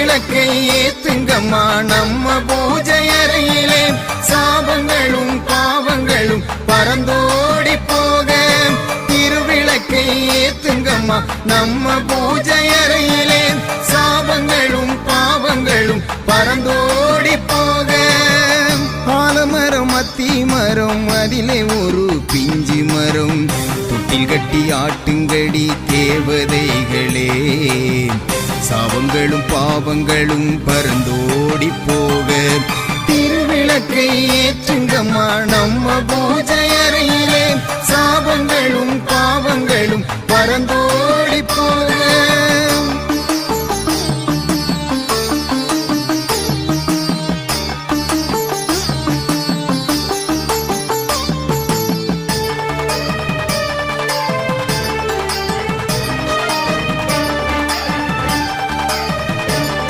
விளக்கை ஏத்துங்கம்மா நம்ம பூஜை அறையிலே சாபங்களும் பாவங்களும் பறந்தோடி போக திருவிளக்கை ஏத்துங்கம்மா நம்ம பூஜை அறையிலே சாபங்களும் பாவங்களும் பறந்தோடி போக ஆலமரம் அத்தி மரம் அதிலே ஒரு பிஞ்சி மரம் தொட்டில் கட்டி ஆட்டுங்கடி தேவதைகளே சாபங்களும் பாவங்களும் பறந்தோடி போக திருவிளக்கை ஏற்றுங்கம்மா நம்ம பூஜை அறையிலே சாபங்களும் பாவங்களும் பறந்தோடி போக